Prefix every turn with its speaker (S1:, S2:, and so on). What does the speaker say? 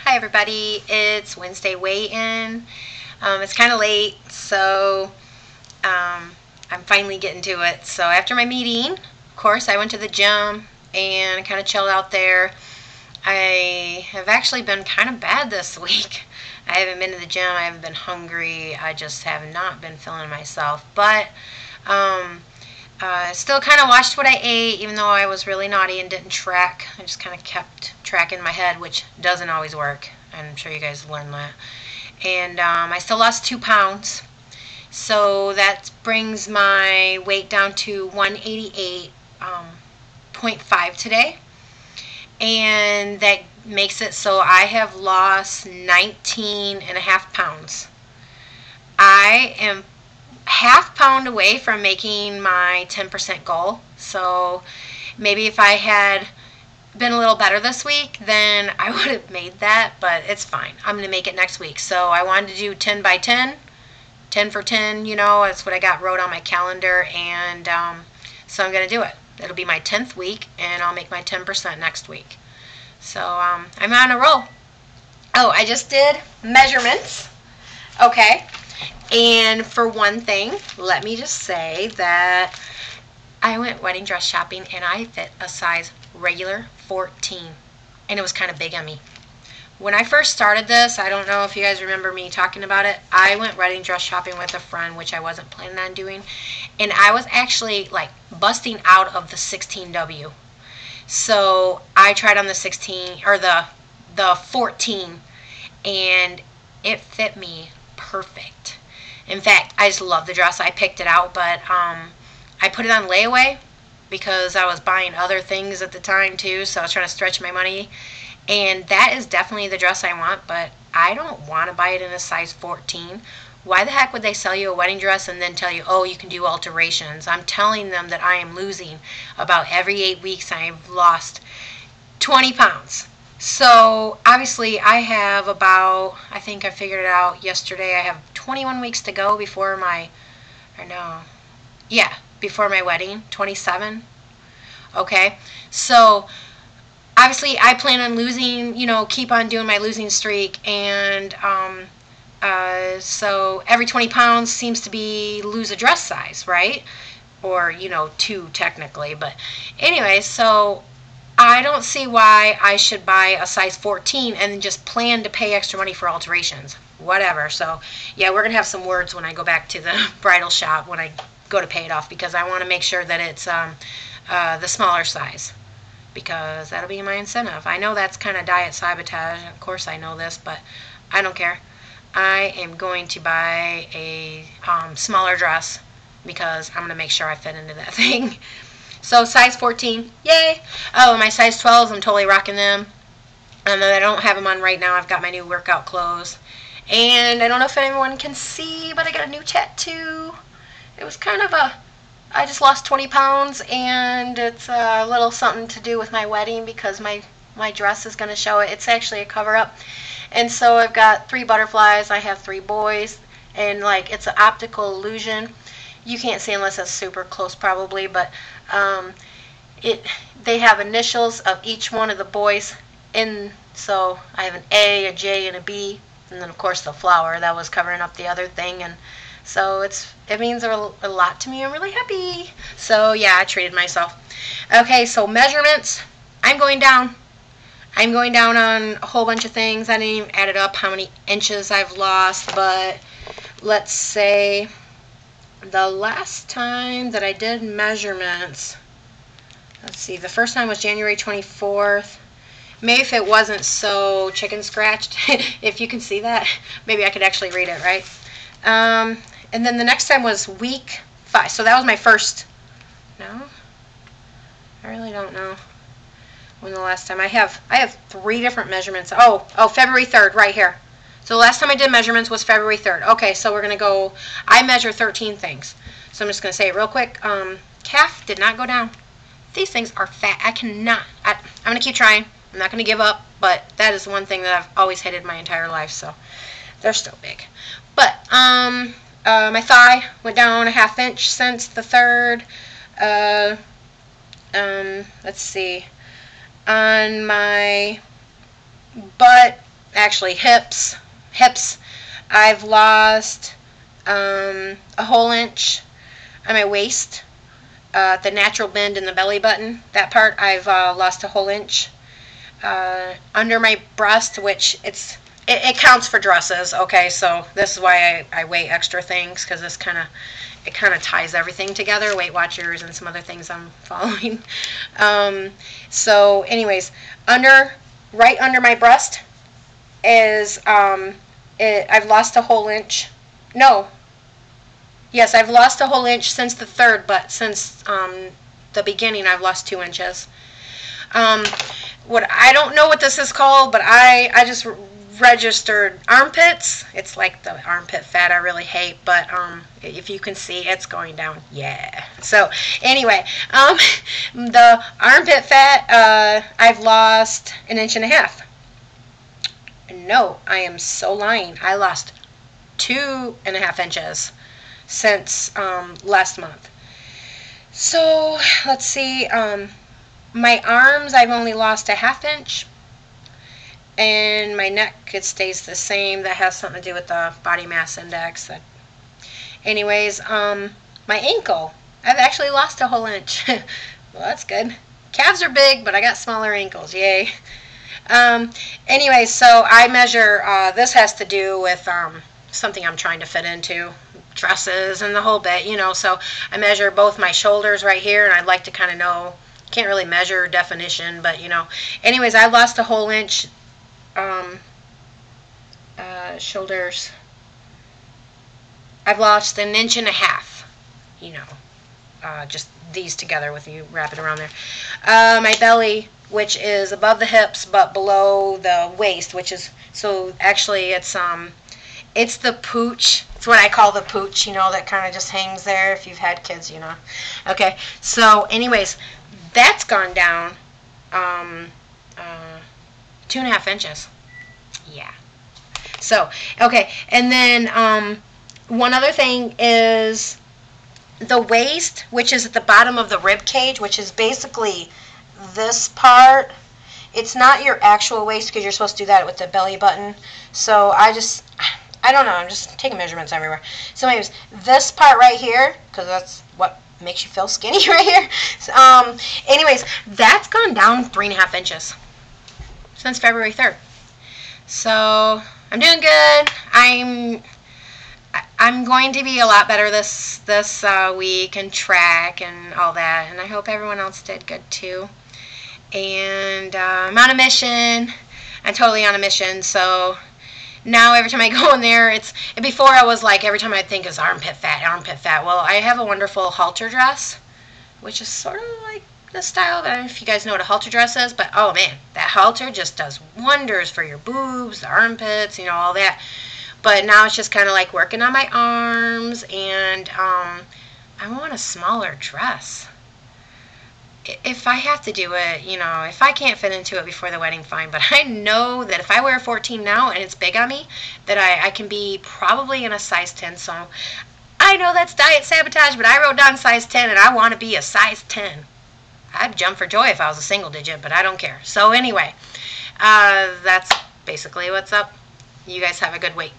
S1: Hi everybody, it's Wednesday weigh-in. It's kind of late, so I'm finally getting to it. So after my meeting, of course, I went to the gym and kind of chilled out there. I have actually been kind of bad this week. I haven't been to the gym, I haven't been hungry, I just have not been feeling myself. But still kind of watched what I ate, even though I was really naughty and didn't track. I just kind of kept track in my head, which doesn't always work. I'm sure you guys learned that. And I still lost 2 pounds. So that brings my weight down to 188.5 today. And that makes it so I have lost 19.5 pounds. I am half pound away from making my 10% goal. So maybe if I had been a little better this week, then I would have made that, but it's fine. I'm going to make it next week. So I wanted to do 10 by 10, 10 for 10, you know, that's what I got wrote on my calendar, and so I'm going to do it. It'll be my 10th week, and I'll make my 10% next week. So I'm on a roll. Oh, I just did measurements. Okay. And for one thing, let me just say that I went wedding dress shopping and I fit a size regular 14, and it was kind of big on me. When I first started this, I don't know if you guys remember me talking about it, I went wedding dress shopping with a friend, which I wasn't planning on doing, and I was actually like busting out of the 16W. So I tried on the 16 or the 14, and it fit me perfect. In fact, I just love the dress. I picked it out, but I put it on layaway because I was buying other things at the time too, so I was trying to stretch my money. And that is definitely the dress I want, but I don't want to buy it in a size 14. Why the heck would they sell you a wedding dress and then tell you, oh, you can do alterations? I'm telling them that I am losing. About every 8 weeks, I've lost 20 pounds. So obviously I have about, I think I figured it out yesterday, I have 21 weeks to go before before my wedding, 27. Okay, so obviously I plan on losing, keep on doing my losing streak, and so every 20 pounds seems to be lose a dress size, right? Or, 2 technically, but anyway, so I don't see why I should buy a size 14 and then just plan to pay extra money for alterations. Whatever. So, yeah, we're going to have some words when I go back to the bridal shop when I go to pay it off, because I want to make sure that it's the smaller size, because that'll be my incentive. I know that's kind of diet sabotage. Of course I know this, but I don't care. I am going to buy a smaller dress because I'm going to make sure I fit into that thing. So size 14, yay! Oh, my size 12s, I'm totally rocking them. And then I don't have them on right now. I've got my new workout clothes. And I don't know if anyone can see, but I got a new tattoo. It was kind of I just lost 20 pounds, and it's a little something to do with my wedding because my dress is going to show it. It's actually a cover-up. And so I've got 3 butterflies. I have 3 boys, and like it's an optical illusion. You can't see unless it's super close probably, but they have initials of each one of the boys in, so I have an A, a J, and a B, and then of course the flower that was covering up the other thing, and so it means a lot to me. I'm really happy. So yeah, I treated myself. Okay, so measurements. I'm going down on a whole bunch of things. I didn't even add it up how many inches I've lost, but let's say the last time that I did measurements, let's see, the first time was January 24th. Maybe if it wasn't so chicken scratched, if you can see that, maybe I could actually read it, right? And then the next time was week 5. So that was my first, no? I really don't know when the last time. I have 3 different measurements. Oh, February 3rd, right here. So the last time I did measurements was February 3rd. Okay, so we're going to go, I measure 13 things. So I'm just going to say it real quick. Calf did not go down. These things are fat. I'm going to keep trying. I'm not going to give up, but that is one thing that I've always hated my entire life, so they're still big. But my thigh went down a 1/2 inch since the 3rd. Let's see. On my butt, actually hips. I've lost a whole inch on my waist. The natural bend in the belly button, that part, I've lost a whole inch. Under my breast, which it counts for dresses, okay, so this is why I weigh extra things, because this kind of ties everything together, Weight Watchers and some other things I'm following. So anyways, right under my breast is I've lost a whole inch. No, yes, I've lost a whole inch since the 3rd, but since the beginning I've lost 2 inches. I don't know what this is called, but I just registered armpits. It's like the armpit fat I really hate, but if you can see, it's going down. Yeah. So anyway, the armpit fat, I've lost 1.5 inches. No, I am so lying. I lost 2.5 inches since last month. So let's see. My arms, I've only lost 1/2 inch. And my neck, it stays the same. That has something to do with the body mass index. Anyways, my ankle, I've actually lost a whole inch. Well, that's good. Calves are big, but I got smaller ankles. Yay. Anyway, so I measure, this has to do with something I'm trying to fit into, dresses and the whole bit, you know. So I measure both my shoulders right here, and I'd like to kind of know, can't really measure definition, but you know. Anyways, I lost a whole inch. Shoulders, I've lost 1.5 inches, you know, just these together with you wrap it around there. My belly, which is above the hips but below the waist, which is, so actually it's the pooch. It's what I call the pooch, you know, that kind of just hangs there. If you've had kids, you know. Okay, so anyways, that's gone down 2.5 inches. Yeah. So, okay, and then one other thing is the waist, which is at the bottom of the rib cage, which is basically this part. It's not your actual waist, because you're supposed to do that with the belly button. So I don't know, I'm just taking measurements everywhere. So anyways, this part right here, because that's what makes you feel skinny right here. So, anyways, that's gone down 3.5 inches since February 3rd. So I'm doing good. I'm going to be a lot better this week, and track and all that, and I hope everyone else did good too. And I'm on a mission. I'm totally on a mission. So now every time I go in there, before I was like, every time I think is armpit fat, armpit fat. Well, I have a wonderful halter dress, which is sort of like the style. I don't know if you guys know what a halter dress is, but oh man, that halter just does wonders for your boobs, the armpits, you know, all that. But now it's just kind of like working on my arms, and I want a smaller dress. If I have to do it, you know, if I can't fit into it before the wedding, fine. But I know that if I wear a 14 now and it's big on me, that I can be probably in a size 10. So I know that's diet sabotage, but I wrote down size 10, and I want to be a size 10. I'd jump for joy if I was a single digit, but I don't care. So anyway, that's basically what's up. You guys have a good week.